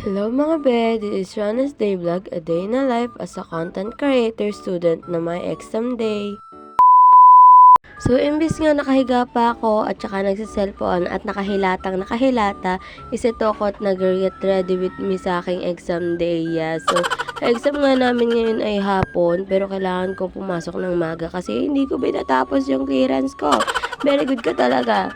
Hello mga be, this is Rana's Day Vlog, a day in a life as a content creator student na my exam day. So, imbis nga nakahiga pa ako at saka nagsiselfon at nakahilata, isa to ako at nag-get ready with me sa aking exam day. Yeah. So, exam nga namin ngayon ay hapon pero kailangan kong pumasok ng maga kasi hindi ko binatapos yung clearance ko. Very good ka talaga.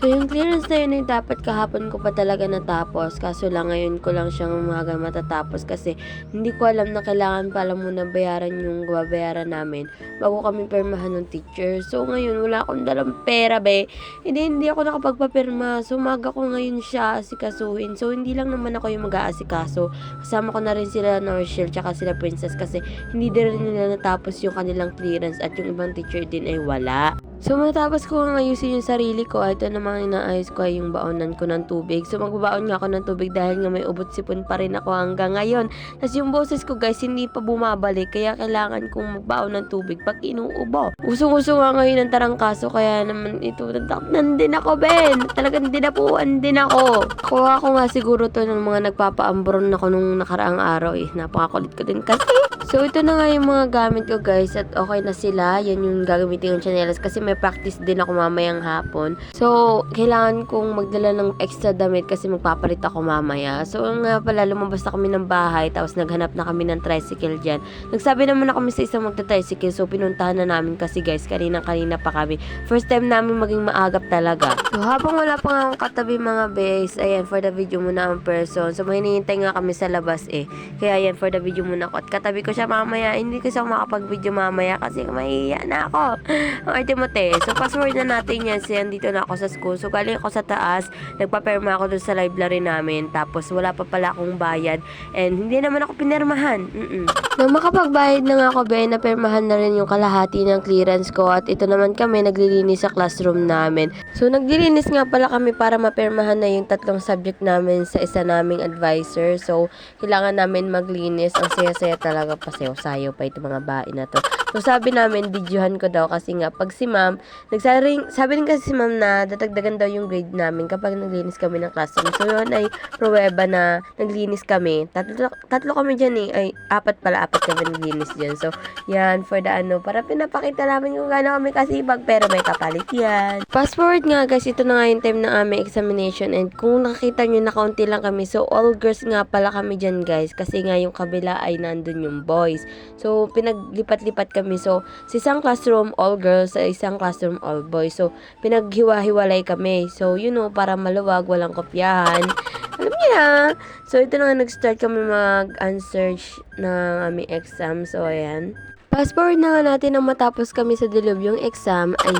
So, yung clearance na yun ay dapat kahapon ko pa talaga natapos. Kaso lang ngayon ko lang siyang umaga matatapos kasi hindi ko alam na kailangan pala muna bayaran yung babayaran namin bago kami permahan ng teacher. So, ngayon wala akong dalang pera, be. Hindi ako nakapagpapirma. So, umaga ko ngayon siya asikasuhin. So, hindi lang naman ako yung mag-aasikaso. Kasama ko na rin sila Norshell tsaka sila Princess kasi hindi din nila natapos yung kanilang clearance at yung ibang teacher din ay wala. So, matapos ko nga ayusin yung sarili ko, ito namang inaayos ko ay yung baonan ko ng tubig. So, magbabaon nga ako ng tubig dahil nga may ubot sipon pa rin ako hanggang ngayon. Tapos yung boses ko guys, hindi pa bumabalik. Kaya kailangan kong magbaon ng tubig pag inuubo. Usong-uso nga ngayon ng tarangkaso, kaya naman ito, nandin ako, Ben. Talagang dinapuan din ako. Kuha ko nga siguro to ng mga nagpapaambron ako nung nakaraang araw eh. Napakakulit ko din kasi. So, ito na nga yung mga gamit ko guys at okay na sila. Yan yung gagamitin yung chanelas kasi may practice din ako mamayang hapon. So, kailangan kong magdala ng extra damit kasi magpapalit ako mamaya. So, nga pala, lumabas na kami ng bahay tapos naghanap na kami ng tricycle dyan. Nagsabi naman na kami sa isang magta-tricycle so, pinuntahan na namin kasi guys, kanina pa kami. First time namin maging maagap talaga. So, habang wala pa nga akong katabi mga bes, ayan, for the video muna ang person. So, may hinihintay nga kami sa labas eh. Kaya ayan, for the video muna ako. At katabi ko siya mamaya. Hindi kasi ako makapag-video mamaya kasi mahihiya na ako. Ang arte mo te. So, password na natin yan. So, dito na ako sa school. So, galing ako sa taas. Nagpaperma ako dun sa library namin. Tapos, wala pa pala akong bayad. And, hindi naman ako pinirmahan. Nung makapagbayad na nga ako, napermahan na rin yung kalahati ng clearance ko. At ito naman kami, naglilinis sa classroom namin. So, naglilinis nga pala kami para mapermahan na yung 3 subject namin sa isa naming advisor. So, kailangan namin maglinis. Ang saya-saya talaga pa sayo pa itong mga bae na to. So, sabi namin, videohan ko daw kasi nga, pag si ma'am, sabi rin kasi si ma'am na dadagdagan daw yung grade namin kapag naglinis kami ng classroom. So, yun ay pruweba na naglinis kami. Tatlo kami dyan eh. Ay, apat kami naglinis dyan. So, yan, for the para pinapakita namin kung gaano kami kasibag, pero may kapalit yan. Fast forward nga guys, ito na nga yung time ng aming examination and kung nakita nyo na kaunti lang kami, so all girls nga pala kami dyan guys, kasi nga yung kabila ay nandun yung boys. So, pinaglipat-lipat kami. So, sa isang classroom, all girls, sa isang classroom, all boys. So, pinaghiwa-hiwalay kami. So, para maluwag, walang kopyahan. Alam niyo na. So, ito na nga, nag-start kami mag-answer ng aming exam. So, ayan. Fast forward na nga natin nang matapos kami sa dilubyong exam ay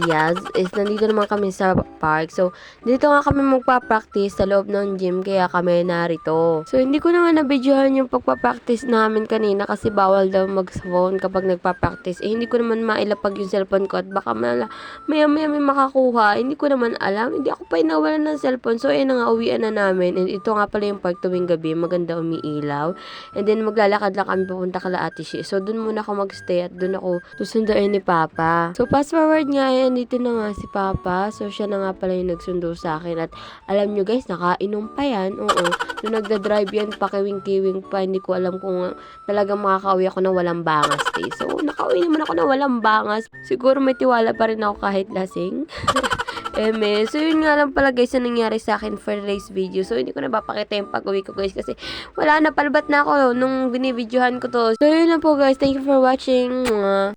nandito naman kami sa park. So, dito nga kami magpa-practice sa loob ng gym kaya kami narito. So, hindi ko na nga na-videohan yung pagpa-practice namin kanina kasi bawal daw mag-phone kapag nagpa-practice. Hindi ko naman mailapag yung cellphone ko at baka maya may makakuha. Hindi ko naman alam. Hindi ako pa inawalan ng cellphone. So, ayun na nga, uwian na namin. And ito nga pala yung park tuwing gabi. Maganda umiilaw. And then, maglalakad lang kami papunta kala Ate Shi. So, dun muna ako magstay at doon ako susunduin ni Papa. So, fast forward nga, dito na nga si Papa. So, siya na nga pala yung nagsundo sa akin. At alam nyo guys, nakainom pa yan. Oo. Nung nagda-drive yan, pakiwing-kiwing pa. Hindi ko alam kung talagang makakauwi ako na walang bangas. So, nakauwi naman ako na walang bangas. Siguro may tiwala pa rin ako kahit lasing. So yun nga lang pala guys na nangyari sa akin for today's video. So hindi ko na papakita yung pag-uwi ko guys kasi wala na, palbat na ako nung binibidyohan ko to. So yun na po guys, thank you for watching.